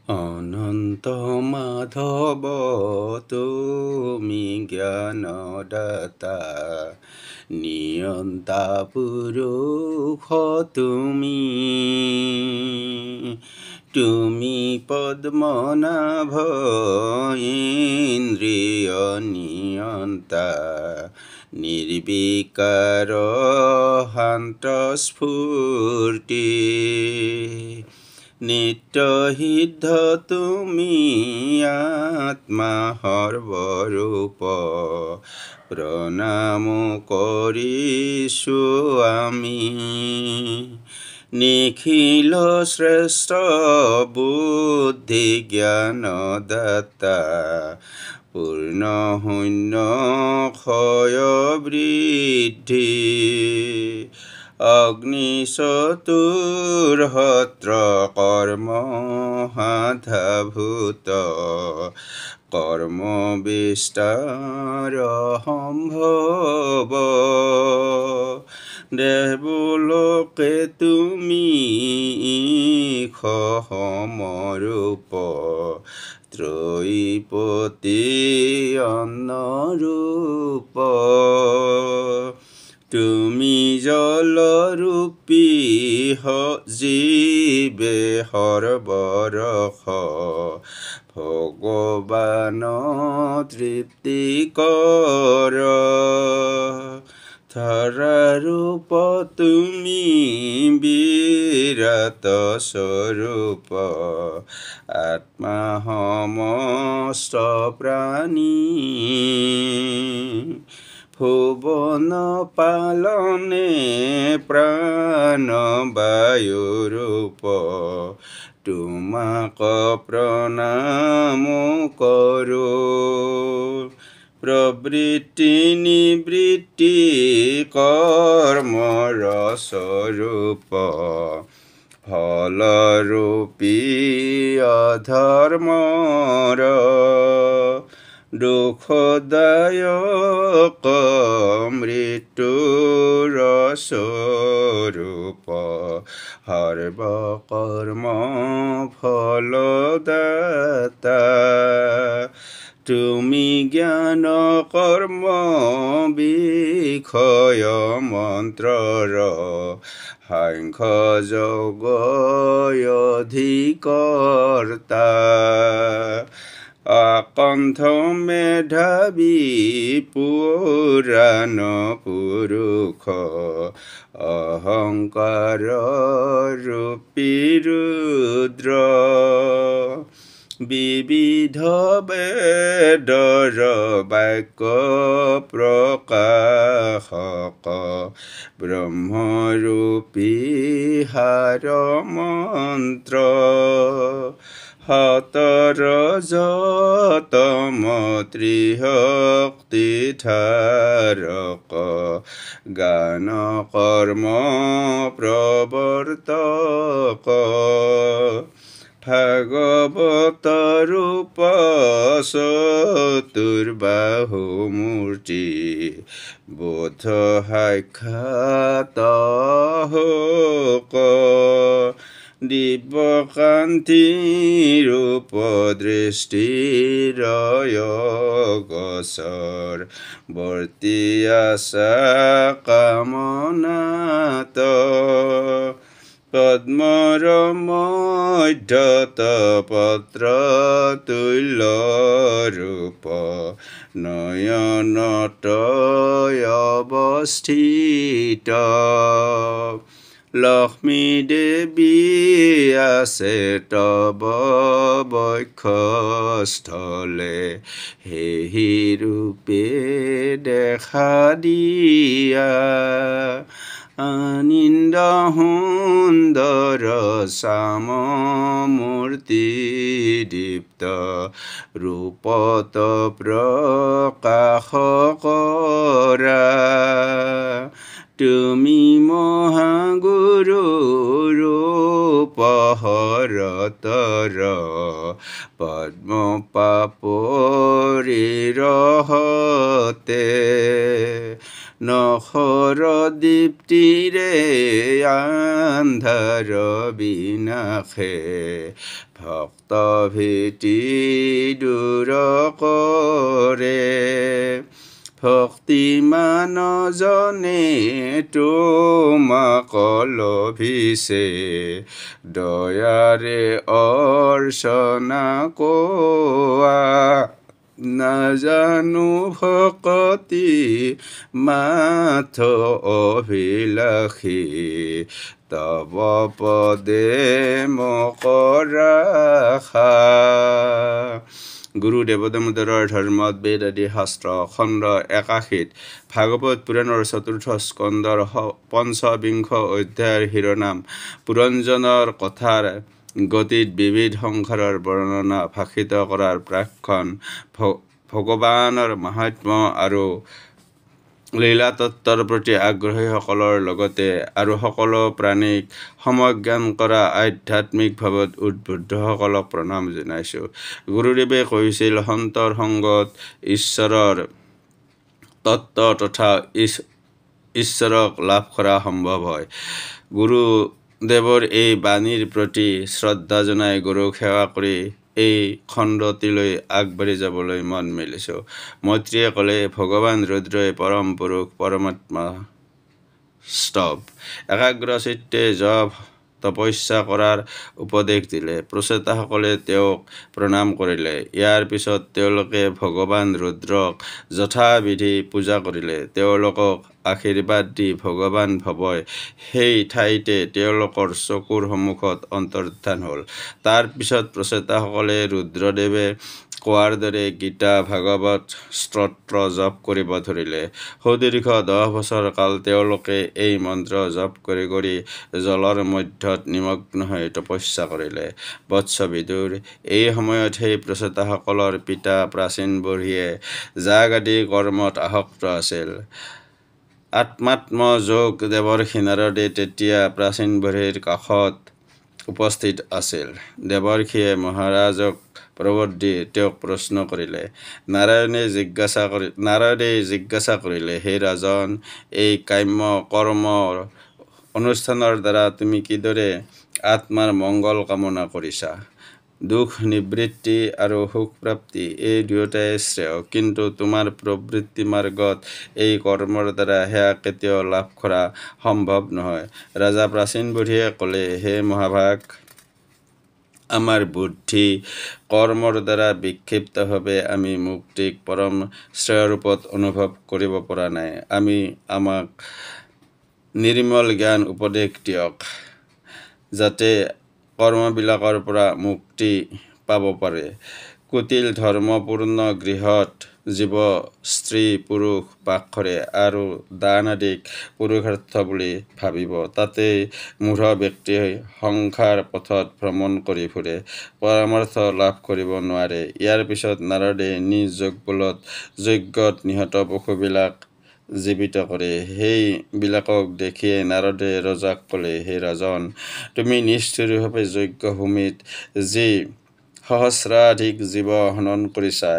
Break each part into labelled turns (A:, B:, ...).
A: অনন্ত মাধৱ তুমি জ্ঞানদাতা নিয়ন্তা পুৰুষ তুমি পদ্মনাভ ইন্দ্ৰিয় নিয়ন্তা নিৰ্বিকাৰ শান্ত স্ফূৰ্তি নিত্য সিদ্ধ তুমি আত্মা সৰ্বৰূপ প্ৰণাম কৰিছো আমি নিখিল শ্ৰেষ্ঠ বুদ্ধি জ্ঞান দাতা পূৰ্ণ শূন্য ক্ষয় বৃদ্ধি অগ্নি চতুৰ্হস্ৰ কৰ্ম সাধাভূত কৰ্ম বিস্তাৰ সম্ভৱ দেৱলোকে তুমি সমৰূপ ত্ৰয়ীপতি অন্নৰূপ তুমি জলৰূপী জীৱে সৰ্বৰস ভগৱান তৃপ্তিকৰ ধৰাৰূপ তুমি বিৰাট স্বৰূপ আত্মা সমস্ত প্ৰাণী ভুৱন পালনে প্ৰাণ বায়ুৰূপ তোমাক প্ৰণাম কৰোঁ প্ৰবৃত্তি নিবৃত্তি কৰ্মৰ স্বৰূপ ফলৰূপী অধৰ্মৰ দুখদায়ক মৃত্যুৰ স্বৰূপ সৰ্বকৰ্ম ফলদাতা তুমি জ্ঞান কৰ্ম বিষয় মন্ত্ৰৰ সাংখ্য যোগ অধিকৰ্তা আকণ্ঠ মেধাৱী পুৰাণ পুৰুষ অহংকাৰ ৰূপী ৰুদ্ৰ বিবিধ বেদৰ বাক্য প্ৰকাশক ব্ৰহ্মৰূপী সাৰ মন্ত্ৰ সতৰ যতম ত্ৰিশক্তি ধাৰক গান কৰ্ম প্ৰৱৰ্তক ভাগৱত ৰূপ চতুৰ্বাহু মূৰ্তি বোধ সাক্ষাৎ হোক দিব্যকান্তি ৰূপ দৃষ্টিৰয় গছৰ বৰ্তি আশা কামনাত পদ্মৰ মধ্যত পত্ৰ তুল্য ৰূপ নয়নত অৱস্থিত লক্ষ্মী দেৱী আছে তব বক্ষস্থলে সেই ৰূপে দেখা দিয়া আনন্দ সুন্দৰ শ্যাম মূৰ্তি দীপ্ত ৰূপত প্ৰকাশ কৰা তুমি মহাগুৰু ৰূপ পহৰতৰ পদ্ম পাপৰিৰহতে নখৰ দীপ্তিৰে আন্ধাৰ বিনাশে ভক্ত ভীতি দূৰ কৰে ভক্তিমান জনে তোমাক লভিছে দয়াৰে অৰ্চনা কোৱা নাজানো ভকতি মাথ অভিলাষী তব পদে মকৰাশা গুৰু দেৱদামোদৰৰ ধৰ্মত বেদ আদি শাস্ত্ৰ খণ্ড 81 ভাগৱত পুৰাণৰ ৪ৰ্থ স্কন্ধৰ ৫বিংশ অধ্যায়ৰ শিৰোনাম পুৰঞ্জনৰ কথাৰ গতিত বিবিধ সংসাৰৰ বৰ্ণনা ভাষিত কৰাৰ প্ৰাক্ষণ ভগৱানৰ মাহাত্ম্য আৰু লীলাতত্ত্বৰ প্ৰতি আগ্ৰহীসকলৰ লগতে আৰু সকলো প্ৰাণীক সমজ্ঞান কৰা আধ্যাত্মিক ভাৱত উদ্বুদ্ধসকলক প্ৰণাম জনাইছোঁ। গুৰুদেৱে কৈছিল সন্তৰ সংগত ঈশ্বৰৰ তত্ত্ব তথা ঈশ্বৰক লাভ কৰা সম্ভৱ হয়। গুৰুদেৱৰ এই বাণীৰ প্ৰতি শ্ৰদ্ধা জনাই গুৰুক সেৱা কৰি এই খণ্ডটিলৈ আগবাঢ়ি যাবলৈ মন মেলিছোঁ। মৈত্ৰীয়ে ক'লে ভগৱান ৰুদ্ৰই পৰম পুৰুষ পৰমাত্মা স্তৱ একাগ্ৰ চিত্তে জপ তপস্যা কৰাৰ উপদেশ দিলে। প্ৰচেতাসকলে তেওঁক প্ৰণাম কৰিলে। ইয়াৰ পিছত তেওঁলোকে ভগৱান ৰুদ্ৰক যথাবিধি পূজা কৰিলে। তেওঁলোকক আশীৰ্বাদ দি ভগৱান ভৱই সেই ঠাইতে তেওঁলোকৰ চকুৰ সন্মুখত অন্তৰ্ধান হ'ল। তাৰ পিছত প্ৰচেতাসকলে ৰুদ্ৰদেৱে কোৱাৰ দৰে গীতা ভাগৱত স্তোত্ৰ জপ কৰিব ধৰিলে। সুদীৰ্ঘ 10 বছৰ কাল তেওঁলোকে এই মন্ত্ৰ জপ কৰি কৰি জলৰ মধ্যত নিমগ্ন হৈ তপস্যা কৰিলে। বৎস বিদুৰ, এই সময়ত সেই প্ৰচেতাসকলৰ পিতা প্ৰাচীন বুঢ়ীয়ে যাগ আদি কৰ্মত আসক্ত আছিল। আত্মাত্ম যোগ দেৱৰ্ষি নাৰদে তেতিয়া প্ৰাচীন বুঢ়ীৰ কাষত উপস্থিত আছিল। দেৱৰ্ষিয়ে মহাৰাজক প্ৰবোধি তেওঁক প্ৰশ্ন কৰিলে। নাৰদে জিজ্ঞাসা কৰিলে, হে ৰাজন, এই কাম্য কৰ্মৰ অনুষ্ঠানৰ দ্বাৰা তুমি কিদৰে আত্মাৰ মংগল কামনা কৰিছা? দুখ নিবৃত্তি আৰু সুখ প্ৰাপ্তি এই দুয়োটাই শ্ৰেয়, কিন্তু তোমাৰ প্ৰবৃত্তি মাৰ্গত এই কৰ্মৰ দ্বাৰা সেয়া কেতিয়াও লাভ কৰা সম্ভৱ নহয়। ৰাজা প্ৰাচীন বুঢ়ীয়ে ক'লে, হে মহাভাগ, আমাৰ বুদ্ধি কৰ্মৰ দ্বাৰা বিক্ষিপ্তভাৱে আমি মুক্তিক পৰম শ্ৰেয়ৰূপত অনুভৱ কৰিব পৰা নাই। আমাক নিৰ্মল জ্ঞান উপদেশ দিয়ক, যাতে কৰ্মবিলাকৰ পৰা মুক্তি পাব পাৰে। কুটিল ধৰ্মপূৰ্ণ গৃহত জীৱ স্ত্ৰী পুৰুষ বাস কৰে আৰু দান আদিক পুৰুষাৰ্থ বুলি ভাবিব। তাতেই মূঢ় ব্যক্তিয়ে সংসাৰ পথত ভ্ৰমণ কৰি ফুৰে, পৰমাৰ্থ লাভ কৰিব নোৱাৰে। ইয়াৰ পিছত নাৰদে নিজ যোগবলত যজ্ঞত নিহত পশুবিলাক জীৱিত কৰে। সেইবিলাকক দেখিয়ে নাৰদে ৰজাক ক'লে, হে ৰাজন, তুমি নিষ্ঠুৰভাৱে যজ্ঞ ভূমিত যি সহস্ৰাধিক জীৱ হনন কৰিছা,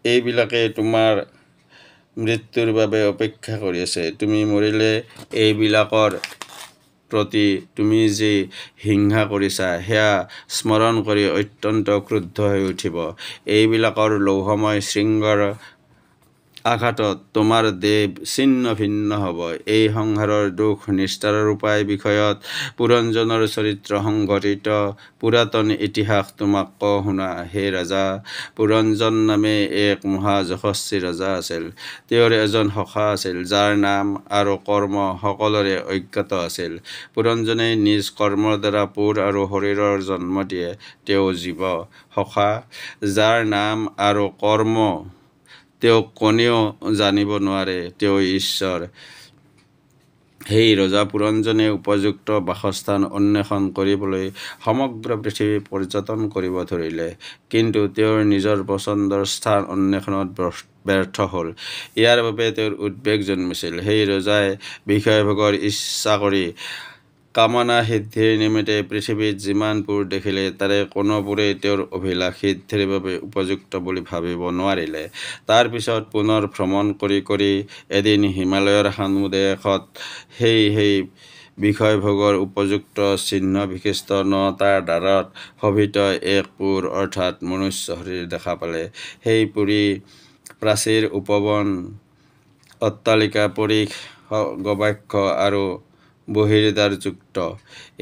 A: এইবিলাকে তোমাৰ মৃত্যুৰ বাবে অপেক্ষা কৰি আছে। তুমি মৰিলে এইবিলাকৰ প্ৰতি তুমি যি হিংসা কৰিছা সেয়া স্মৰণ কৰি অত্যন্ত ক্ৰুদ্ধ হৈ উঠিব। এইবিলাকৰ লৌহময় শৃংগৰ আঘাতত তোমাৰ দেহ ছিন্ন ভিন্ন হ'ব। এই সংসাৰৰ দুখ নিস্তাৰৰ উপায় বিষয়ত পুৰঞ্জনৰ চৰিত্ৰ সংঘটিত পুৰাতন ইতিহাস তোমাক কওঁ শুনা। হে ৰাজা, পুৰঞ্জন নামে এক মহা যশস্বী ৰজা আছিল। তেওঁৰ এজন সখা আছিল, যাৰ নাম আৰু কৰ্ম সকলোৰে অজ্ঞাত আছিল। পুৰঞ্জনে নিজ কৰ্মৰ দ্বাৰা পুৰ আৰু শৰীৰৰ জন্ম দিয়ে। তেওঁ জীৱ। সখা, যাৰ নাম আৰু কৰ্ম তেওঁক কোনেও জানিব নোৱাৰে, তেওঁ ঈশ্বৰ। সেই ৰজা পুৰঞ্জনে উপযুক্ত বাসস্থান অন্বেষণ কৰিবলৈ সমগ্ৰ পৃথিৱী পৰ্যটন কৰিব ধৰিলে, কিন্তু তেওঁৰ নিজৰ পচন্দৰ স্থান অন্বেষণত ব্যৰ্থ হ'ল। ইয়াৰ বাবে তেওঁৰ উদ্বেগ জন্মিছিল। সেই ৰজাই বিষয়ভোগৰ ইচ্ছা কৰি কামনা সিদ্ধিৰ নিমিত্তে পৃথিৱীত যিমানবোৰ দেখিলে তাৰে কোনোবোৰেই তেওঁৰ অভিলাষ সিদ্ধিৰ বাবে উপযুক্ত বুলি ভাবিব নোৱাৰিলে। তাৰ পিছত পুনৰ ভ্ৰমণ কৰি কৰি এদিন হিমালয়ৰ সন্মুখত সেই বিষয়ভোগৰ উপযুক্ত চিহ্ন বিশিষ্ট 9টা দ্বাৰত শোভিত এক পুৰ অৰ্থাৎ মনুষ্য শৰীৰ দেখা পালে। সেই পুৰী প্ৰাচীৰ, উপবন, অট্টালিকা, পৰিঘ, গবাক্ষ আৰু বহিৰ্দ্বাৰযুক্ত।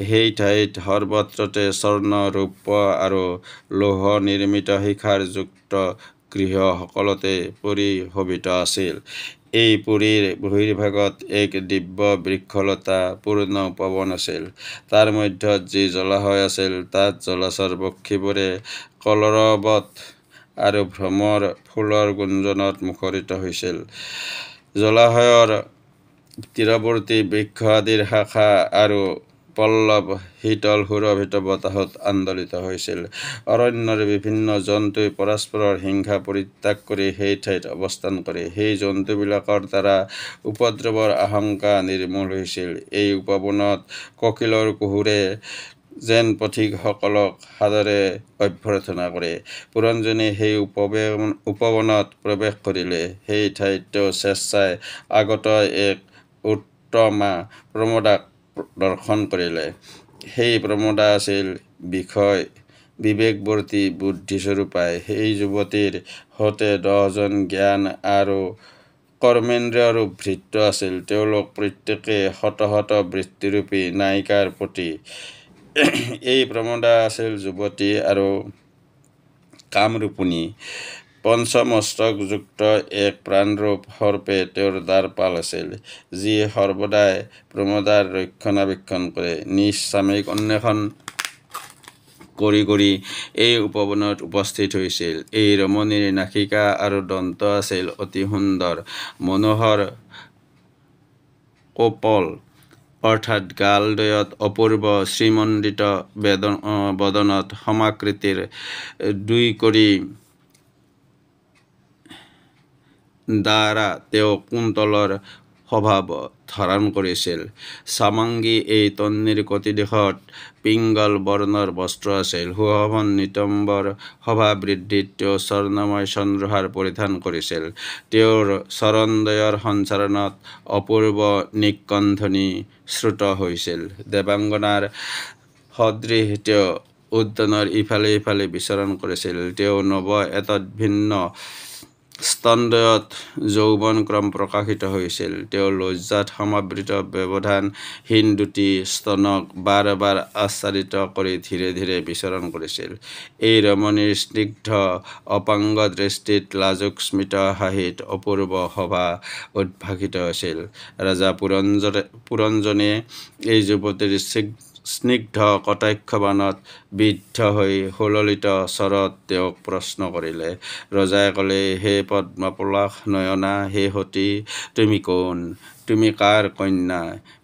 A: সেই ঠাইত সৰ্বত্ৰতে স্বৰ্ণ, ৰৌপ্য আৰু লৌহ নিৰ্মিত শিখাৰযুক্ত গৃহ সকলোতে পৰিশোভিত আছিল। এই পুৰীৰ বহিৰ্ভাগত এক দিব্য বৃক্ষলতা পূৰ্ণ উপবন আছিল। তাৰ মধ্যত যি জলাশয় আছিল তাত জলচৰ পক্ষীবোৰে কলৰৱত আৰু ভ্ৰমৰ ফুলৰ গুঞ্জনত মুখৰিত হৈছিল। জলাশয়ৰ তীৰৱৰ্তী বৃক্ষ আদিৰ শাখা আৰু পল্লৱ শীতল সুৰভিত বতাহত আন্দোলিত হৈছিল। অৰণ্যৰ বিভিন্ন জন্তুই পৰস্পৰৰ হিংসা পৰিত্যাগ কৰি সেই ঠাইত অৱস্থান কৰে। সেই জন্তুবিলাকৰ দ্বাৰা উপদ্ৰৱৰ আশংকা নিৰ্মূল হৈছিল। এই উপবনত কোকিলৰ কুহুৰে যেন পথিকসকলক সাদৰে অভ্যৰ্থনা কৰে। পুৰঞ্জনে সেই উপবনত প্ৰৱেশ কৰিলে। সেই ঠাইত তেওঁ স্বেচ্ছাই আগত এক উত্তমা প্ৰমোদাক দৰ্শন কৰিলে। সেই প্ৰমোদা আছিল বিবেকৱৰ্তী বুদ্ধিস্বৰূপাই। সেই যুৱতীৰ সৈতে 10জন জ্ঞান আৰু কৰ্মেন্দ্ৰিয়ৰূপ ভৃত্য আছিল। তেওঁলোক প্ৰত্যেকে শত শত বৃত্তিৰূপী নায়িকাৰ প্ৰতি। এই প্ৰমোদা আছিল যুৱতী আৰু কামৰূপিণী। পঞ্চমস্তকযুক্ত এক প্ৰাণৰূপ সৰ্পে তেওঁৰ দ্বাৰপাল আছিল, যি সৰ্বদাই প্ৰমোদাৰ ৰক্ষণাবেক্ষণ কৰে। নিজ স্বামীক অন্বেষণ কৰি কৰি এই উপবনত উপস্থিত হৈছিল। এই ৰমণীৰ নাসিকা আৰু দন্ত আছিল অতি সুন্দৰ। মনোহৰ কপোল অৰ্থাৎ গালদ্বয়ত অপূৰ্ব শ্ৰীমণ্ডিত বদনত সমাকৃতিৰ 2 কড়ি দ্বাৰা তেওঁ কুন্তলৰ স্বভাৱ ধাৰণ কৰিছিল। চামাংগী এই তন্বীৰ কটিদেশত পিংগল বৰ্ণৰ বস্ত্ৰ আছিল। সুশোভন নিতম্বৰ শোভা বৃদ্ধিত তেওঁ স্বৰ্ণময় চন্দ্ৰহাৰ পৰিধান কৰিছিল। তেওঁৰ চৰণদ্বয়ৰ সঞ্চাৰণত অপূৰ্ব নিকণ্ঠধ্বনি শ্ৰুত হৈছিল। দেৱাংগনাৰ সদৃশ তেওঁ উদ্যানৰ ইফালে সিফালে বিচৰণ কৰিছিল। তেওঁ নৱ এতদ্ভিন্ন স্তনদ্বয়ত যৌৱনক্ৰম প্ৰকাশিত হৈছিল। তেওঁ লজ্জাত সমাবৃত ব্যৱধানহীন দুটি স্তনক বাৰ বাৰ আচ্ছাদিত কৰি ধীৰে ধীৰে বিচৰণ কৰিছিল। এই ৰমণীৰ স্নিগ্ধ অপাংগ দৃষ্টিত লাজুক স্মিত হাঁহিত অপূৰ্ব শোভা উদ্ভাসিত হৈছিল। ৰজা পুৰঞ্জনে এই যুৱতীৰ স্নিগ্ধ কটাক্ষবাণত বিদ্ধ হৈ সুললিত স্বৰত তেওঁক প্ৰশ্ন কৰিলে। ৰজাই ক'লে, হে পদ্মপলাশ নয়না, হে সতী, তুমি কোন? তুমি কাৰ কন্যা?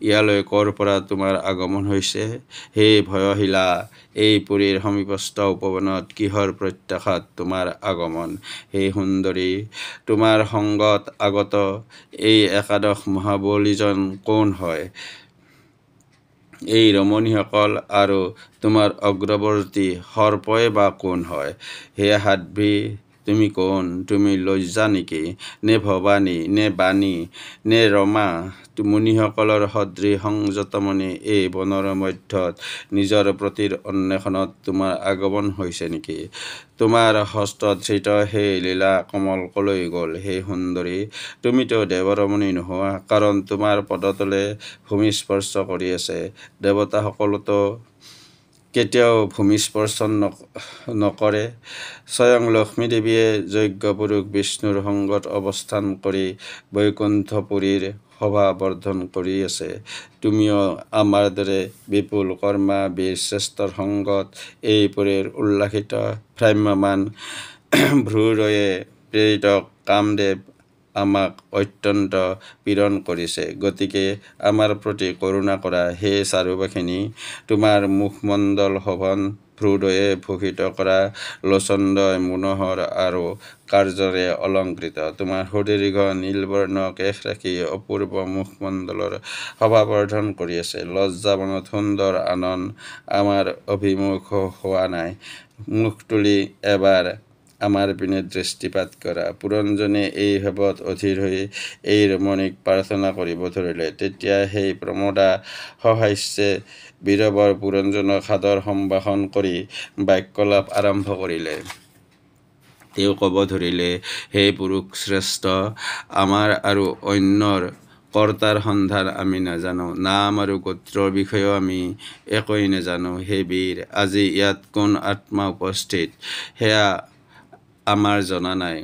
A: ইয়ালৈ ক'ৰ পৰা তোমাৰ আগমন হৈছে? হে ভয়শীলা, এই পুৰীৰ সমীপস্থ উপবনত কিহৰ প্ৰত্যাশাত তোমাৰ আগমন? হে সুন্দৰী, তোমাৰ সংগত আগত এই একাদশ মহাবলীজন কোন হয়? এই ৰমণীসকল আৰু তোমাৰ অগ্ৰৱৰ্তী সৰ্পই বা কোন হয়? হে সাধ্বী, তুমি কোন? তুমি লজ্জা নেকি? নে ভৱানী, নে বাণী, নে ৰমা? মুনিসকলৰ সদৃশ সংযতমণি এই বনৰ মধ্যত নিজৰ প্ৰতিৰ অন্বেষণত তোমাৰ আগমন হৈছে নেকি? তোমাৰ হস্তধৃত সেই লীলা কমল কলৈ গ'ল? হে সুন্দৰী, তুমিতো দেৱৰমণী নোহোৱা, কাৰণ তোমাৰ পদতলে ভূমি স্পৰ্শ কৰি আছে। দেৱতাসকলেতো কেতিয়াও ভূমি স্পৰ্শ নকৰে। স্বয়ং লক্ষ্মী দেৱীয়ে যজ্ঞপুৰুষ বিষ্ণুৰ সংগত অৱস্থান কৰি বৈকুণ্ঠপুৰীৰ শোভা বৰ্ধন কৰি আছে। তুমিও আমাৰ দৰে বিপুল কৰ্মা বীৰশ্ৰেষ্ঠৰ সংগত এই পুৰীৰ উল্লাসিত ভ্ৰাম্যমান ভ্ৰূৰয়ে প্ৰেৰিত কামদেৱ আমাক অত্যন্ত পীড়ন কৰিছে। গতিকে আমাৰ প্ৰতি কৰুণা কৰা। হে চাৰুবাসিনী, তোমাৰ মুখমণ্ডল শোভন ভ্ৰুদয়ে ভূষিত কৰা লোচনদ্বয় মনোহৰ আৰু কাৰ্যৰে অলংকৃত। তোমাৰ সুদীৰ্ঘ নীলবৰ্ণ কেশৰাশি অপূৰ্ব মুখমণ্ডলৰ শোভাবৰ্ধন কৰি আছে। লজ্জাবনত সুন্দৰ আনন্দ আমাৰ অভিমুখ হোৱা নাই। মুখ তুলি এবাৰ আমাৰ পিনে দৃষ্টিপাত কৰা। পুৰঞ্জনে এই ভাৱত অধীৰ হৈ এই ৰমণীক প্ৰাৰ্থনা কৰিব ধৰিলে। তেতিয়া সেই প্ৰমোদা সহাস্যে বীৰবৰ পুৰঞ্জনক সাদৰ সম্ভাষণ কৰি বাক্যলাপ আৰম্ভ কৰিলে। তেওঁ ক'ব ধৰিলে, হে পুৰুষ শ্ৰেষ্ঠ, আমাৰ আৰু অন্যৰ কৰ্তাৰ সন্ধান আমি নাজানো। নাম আৰু গোত্ৰৰ বিষয়েও আমি একোৱেই নাজানো। হে বীৰ, আজি ইয়াত কোন আত্মা উপস্থিত সেয়া আমাৰ জনা নাই।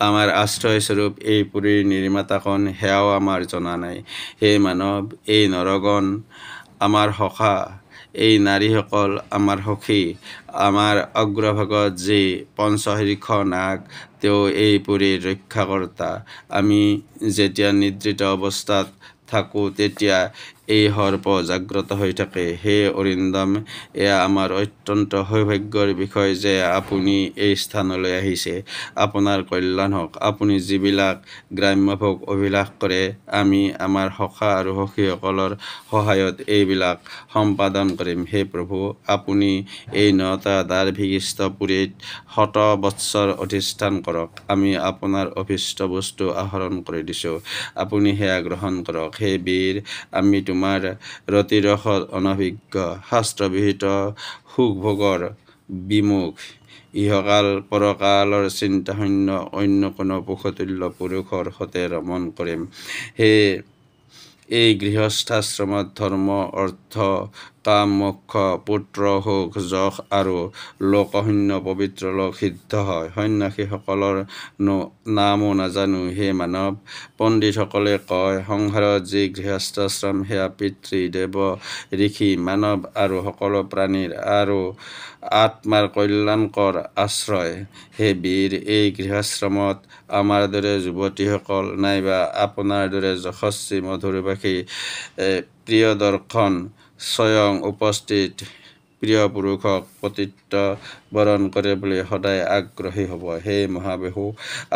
A: আমাৰ আশ্ৰয়স্বৰূপ এই পুৰীৰ নিৰ্মাতা কোন সেয়াও আমাৰ জনা নাই। হে মানৱ, এই নৰগণ আমাৰ সখা, এই নাৰীসকল আমাৰ সখী। আমাৰ অগ্ৰভাগত যি পঞ্চশীৰ্ষ নাগ, তেওঁ এই পুৰীৰ ৰক্ষাকৰ্তা। আমি যেতিয়া নিদ্ৰিত অৱস্থাত থাকোঁ তেতিয়া এই সৰ্প জাগ্ৰত হৈ থাকে। হে অৰিন্দম, এয়া আমাৰ অত্যন্ত সৌভাগ্যৰ বিষয় যে আপুনি এই স্থানলৈ আহিছে। আপোনাৰ কল্যাণ হওক। আপুনি যিবিলাক গ্ৰাম্যভোগ অভিলাষ কৰে, আমি আমাৰ সখা আৰু সখীসকলৰ সহায়ত এইবিলাক সম্পাদন কৰিম। হে প্ৰভু, আপুনি এই 9টা দ্বাৰ বিশিষ্ট পুৰীত 100 বৎসৰ অধিষ্ঠান কৰক। আমি আপোনাৰ অভীষ্ট বস্তু আহৰণ কৰি দিছোঁ, আপুনি সেয়া গ্ৰহণ কৰক। হে বীৰ, আমি তোমাৰ ৰতিৰসত অনভিজ্ঞ, শাস্ত্ৰবিহিত সুখভোগৰ বিমুখ, ইহকাল পৰকালৰ চিন্তাশূন্য অন্য কোনো পুৰুষতুল্য পুৰুষৰ সতে ৰমণ কৰিম। হে এই গৃহস্থাশ্ৰমত ধৰ্ম, অৰ্থ, কাম, মোক্ষ, পুত্ৰ সুখ, যশ আৰু লোকশূন্য পবিত্ৰ লোক সিদ্ধ হয়। সন্ন্যাসীসকলৰ নামো নাজানো। হে মানৱ, পণ্ডিতসকলে কয়, সংসাৰত যি গৃহস্থাশ্ৰম সেয়া পিতৃ, দেৱ, ঋষি, মানৱ আৰু সকলো প্ৰাণীৰ আৰু আত্মাৰ কল্যাণকৰ আশ্ৰয়। হে বীৰ, এই গৃহাশ্ৰমত আমাৰ দৰে যুৱতীসকল নাইবা আপোনাৰ দৰে যশস্বী মধুৰভাষী প্ৰিয়দৰ্শন স্বয়ং উপস্থিত প্ৰিয় পুৰুষক পতিত্ব বৰণ কৰিবলৈ সদায় আগ্ৰহী হ'ব। হে মহাবাহু,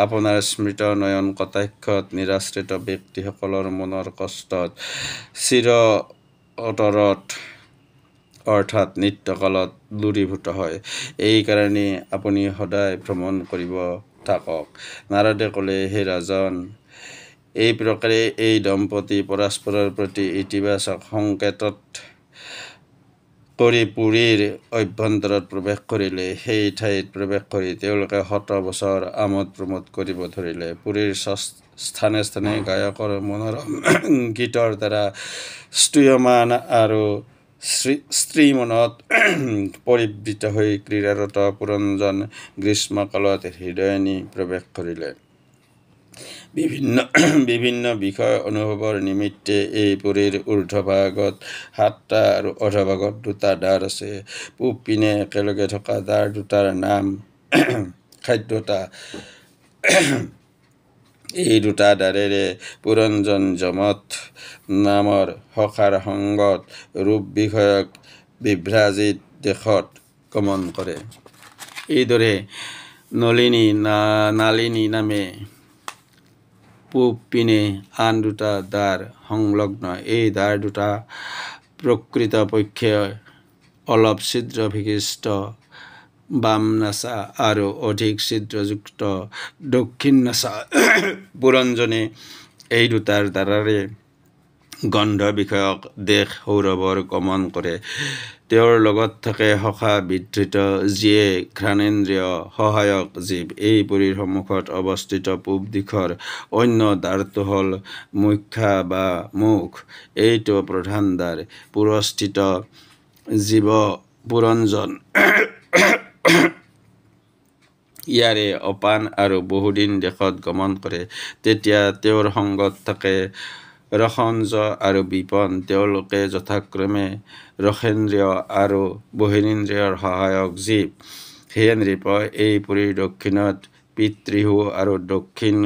A: আপোনাৰ স্মৃত নয়ন কটাক্ষত নিৰাশ্ৰিত ব্যক্তিসকলৰ মনৰ কষ্টত চিৰতৰত অৰ্থাৎ নিত্যকালত দূৰীভূত হয়। এই কাৰণেই আপুনি সদায় ভ্ৰমণ কৰিব থাকক। নাৰদে ক'লে, হে ৰাজন, এই প্ৰকাৰে এই দম্পতী পৰস্পৰৰ প্ৰতি ইতিবাচক সংকেতত কৰি পুৰীৰ অভ্যন্তৰত প্ৰৱেশ কৰিলে। সেই ঠাইত প্ৰৱেশ কৰি তেওঁলোকে 100 বছৰ আমোদ প্ৰমোদ কৰিব ধৰিলে। পুৰীৰ স্থানে স্থানে গায়কৰ মনোৰম গীতৰ দ্বাৰা স্তুয়মান আৰু স্ত্ৰীমনত পৰিবৃত হৈ ক্ৰীড়াৰত পুৰঞ্জন গ্ৰীষ্মকালত হৃদয়নী প্ৰৱেশ কৰিলে। বিভিন্ন বিষয় অনুভৱৰ নিমিত্তে এই পুৰীৰ ঊৰ্ধ্বভাগত 7টা আৰু অধোভাগত 2টা দ্বাৰ আছে। পূব পিনে একেলগে থকা দ্বাৰ দুটাৰ নাম খাদ্যতা। এই 2টা দ্বাৰেৰে পুৰঞ্জন যমথ নামৰ সখাৰ সংগত ৰূপ বিষয়ক বিভ্ৰাজিত দেশত গমন কৰে। এইদৰে নালিনী নামে পূব পিনে আন 2টা দ্বাৰ সংলগ্ন। এই দ্বাৰ 2টা প্ৰকৃতপক্ষে অলপ ছিদ্ৰ বিশিষ্ট বামনাচা আৰু অধিক ছিদ্ৰযুক্ত দক্ষিণনাচা। পুৰঞ্জনে এই 2টাৰ দ্বাৰেৰে গন্ধ বিষয়ক দেশ সৌৰভৰ গমন কৰে। তেওঁৰ লগত থাকে সখা বিধৃত, যিয়ে ঘ্ৰাণেন্দ্ৰিয় সহায়ক জীৱ। এই পুৰীৰ সন্মুখত অৱস্থিত পূব দিশৰ অন্য দ্বাৰটো হ'ল মুখ্যা বা মুখ। এইটো প্ৰধান দ্বাৰ। পুৰস্থিত জীৱ পুৰঞ্জন ইয়াৰে অপান আৰু বহুদিন দেশত গমন কৰে। তেতিয়া তেওঁৰ সংগত থাকে ৰসঞ্জ আৰু বিপন। তেওঁলোকে যথাক্ৰমে ৰসেন্দ্ৰিয় আৰু বহিৰেন্দ্ৰিয়ৰ সহায়ক জীৱ। হে নৃপ, এই পুৰীৰ দক্ষিণত পিতৃহু আৰু দক্ষিণ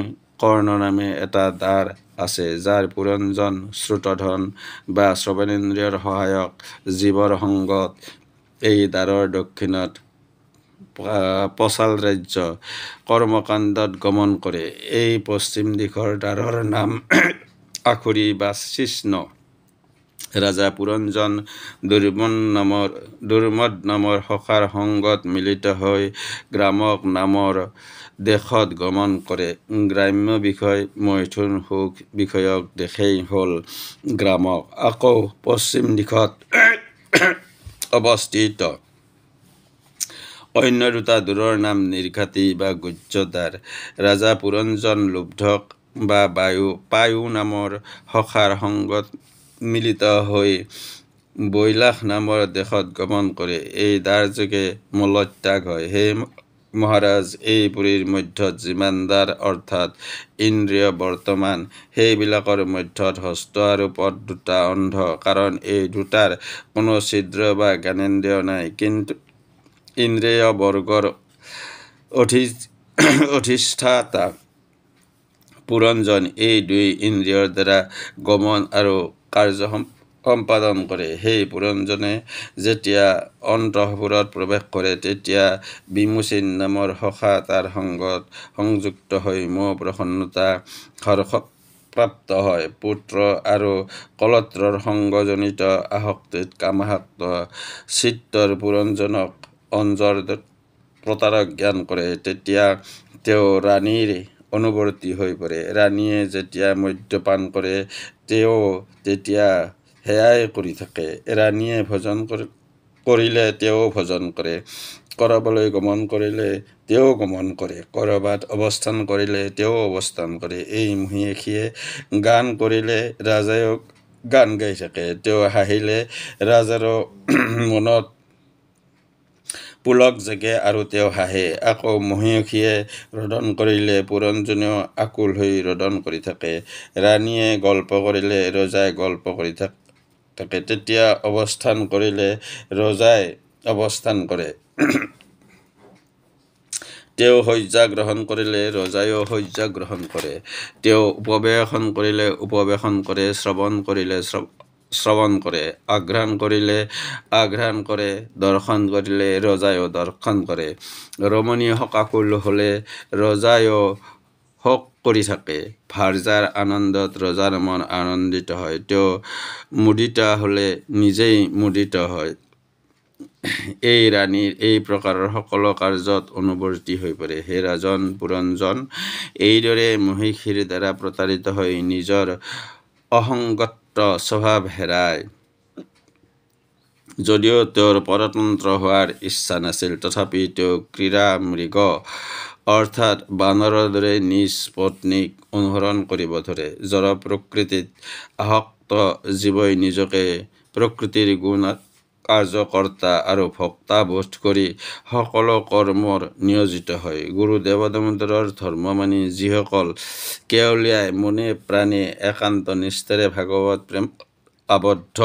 A: কৰ্ণ নামে এটা দ্বাৰ আছে, যাৰ পুৰঞ্জন শ্ৰুতধন বা শ্ৰৱণেন্দ্ৰিয়ৰ সহায়ক জীৱৰ সংগত এই দ্বাৰৰ দক্ষিণত পচাল ৰাজ্য কৰ্মকাণ্ডত গমন কৰে। এই পশ্চিম দিশৰ দ্বাৰৰ নাম আখুৰি বা কৃষ্ণ। ৰাজা পুৰঞ্জন দুৰ্মদ নামৰ সখাৰ সংগত মিলিত হৈ গ্ৰামক নামৰ দেশত গমন কৰে। গ্ৰাম্য বিষয় মৈথুন সুখ বিষয়ক দেশেই হ'ল গ্ৰামক। আকৌ পশ্চিম দিশত অৱস্থিত অন্য দুটা দূৰৰ নাম নিৰ্ঘাতী বা গুহ্যদ্বাৰ। ৰাজা পুৰঞ্জন লুব্ধক বা পায়ু নামৰ সখাৰ সংগত মিলিত হৈ বৈলাস নামৰ দেশত গমন কৰে। এই দ্বাৰ যোগে মলত্যাগ হয়। হে মহাৰাজ, এই পুৰীৰ মধ্যত যিমান দ্বাৰ অৰ্থাৎ ইন্দ্ৰিয় বৰ্তমান, সেইবিলাকৰ মধ্যত হস্ত আৰু পদ দুটা অন্ধ, কাৰণ এই দুটাৰ কোনো ছিদ্ৰ বা জ্ঞানেন্দ্ৰিয় নাই। কিন্তু ইন্দ্ৰিয় বৰ্গৰ অধিষ্ঠাতা পুৰঞ্জন এই দুই ইন্দ্ৰিয়ৰ দ্বাৰা গমন আৰু কাৰ্য সম্পাদন কৰে। সেই পুৰঞ্জনে যেতিয়া অন্তঃপুৰত প্ৰৱেশ কৰে, তেতিয়া বিমোচন নামৰ সখা তাৰ সংগত সংযুক্ত হৈ মোহ প্ৰসন্নতা হৰ্ষ প্ৰাপ্ত হয়। পুত্ৰ আৰু কলত্ৰৰ সংগজনিত আসক্তিত কামাসক্ত চিত্তৰ পুৰঞ্জনক অঞ্জৰ প্ৰতাৰক জ্ঞান কৰে। তেতিয়া তেওঁ ৰাণীৰ অনুবৰ্তী হৈ পৰে। ৰাণীয়ে যেতিয়া মদ্যপান কৰে, তেওঁ তেতিয়া সেয়াই কৰি থাকে। ৰাণীয়ে ভোজন কৰিলে তেওঁ ভোজন কৰে, কৰবালৈ গমন কৰিলে তেওঁ গমন কৰে, কৰবাত অৱস্থান কৰিলে তেওঁ অৱস্থান কৰে। এই মহিষীয়ে গান কৰিলে ৰাজাও গান গাই থাকে, তেওঁ হাঁহিলে ৰাজাৰো মনত পুলক জাগে আৰু তেওঁ হাঁহে। আকৌ মহিষীয়ে ৰোদন কৰিলে পুৰঞ্জনেও আকুল হৈ ৰোদন কৰি থাকে। ৰাণীয়ে গল্প কৰিলে ৰজাই গল্প কৰি থাকে। তেতিয়া অৱস্থান কৰিলে ৰজাই অৱস্থান কৰে। তেওঁ শয্যা গ্ৰহণ কৰিলে ৰজাইও শয্যা গ্ৰহণ কৰে। তেওঁ উপবেশন কৰিলে উপবেশন কৰে, শ্ৰৱণ কৰিলে শ্ৰৱণ কৰে, আঘ্ৰাণ কৰিলে আঘ্ৰাণ কৰে, দৰ্শন কৰিলে ৰজাইও দৰ্শন কৰে। ৰমণী শোকাকুল হ'লে ৰজাইও শোক কৰি থাকে। ভাৰ্যাৰ আনন্দত ৰজাৰ মন আনন্দিত হয়, তেওঁ মুদিতা হ'লে নিজেই মুদিত হয়। এই ৰাণীৰ এই প্ৰকাৰৰ সকলো কাৰ্যত অনুবৰ্তী হৈ পৰে। হে ৰাজন পুৰঞ্জন, এইদৰে মহিষীৰ দ্বাৰা প্ৰতাৰিত হৈ নিজৰ অসংগত স্বভাৱ হেৰায়। যদিও তেওঁৰ পৰতন্ত্ৰ হোৱাৰ ইচ্ছা নাছিল, তথাপি তেওঁ ক্ৰীড়া মৃগ অৰ্থাৎ বানৰৰ দৰে নিজ পত্নীক অনুসৰণ কৰিব ধৰে। জড় প্ৰকৃতিত আসক্ত জীৱই নিজকে প্ৰকৃতিৰ গুণ কাৰ্যকৰ্তা আৰু ভোক্তা বোধ কৰি সকলো কৰ্মৰ নিয়োজিত হয়। গুৰু দেৱদামোদৰৰ ধৰ্ম মানি যিসকল কেৱলীয়াই মনে প্ৰাণে একান্ত নিষ্ঠাৰে ভাগৱত প্ৰেম আবদ্ধ,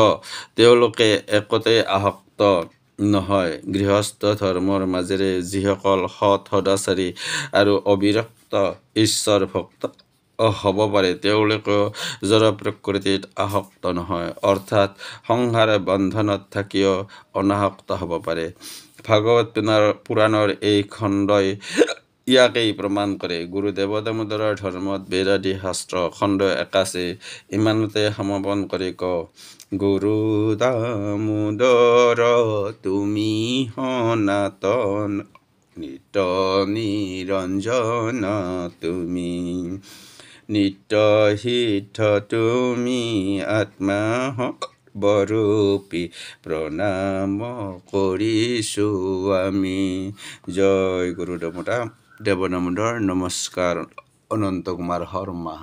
A: তেওঁলোকে একোতেই আসক্ত নহয়। গৃহস্থ ধৰ্মৰ মাজেৰে যিসকল সৎ সদাচাৰী আৰু অবিৰক্ত ঈশ্বৰ ভক্ত হ'ব পাৰে, তেওঁলোকেও জড় প্ৰকৃতিত আসক্ত নহয়, অৰ্থাৎ সংসাৰ বন্ধনত থাকিও অনাসক্ত হ'ব পাৰে। ভাগৱত পুৰাণৰ এই খণ্ডই ইয়াকেই প্ৰমাণ কৰে। গুৰু দেৱদামোদৰৰ ধৰ্মত বেদাদি শাস্ত্ৰ খণ্ড ৮১ ইমানতে সমাপন কৰি কওঁ, গুৰু দামোদৰ তুমি সনাতন, নিত নিৰঞ্জন তুমি, নিত্য সিদ্ধ তুমি, আত্মা সৰ্বৰূপী, প্ৰণাম কৰিছোঁ আমি। জয় গুৰু দেৱদামোদৰ। নমস্কাৰ। অনন্ত কুমাৰ শৰ্মা।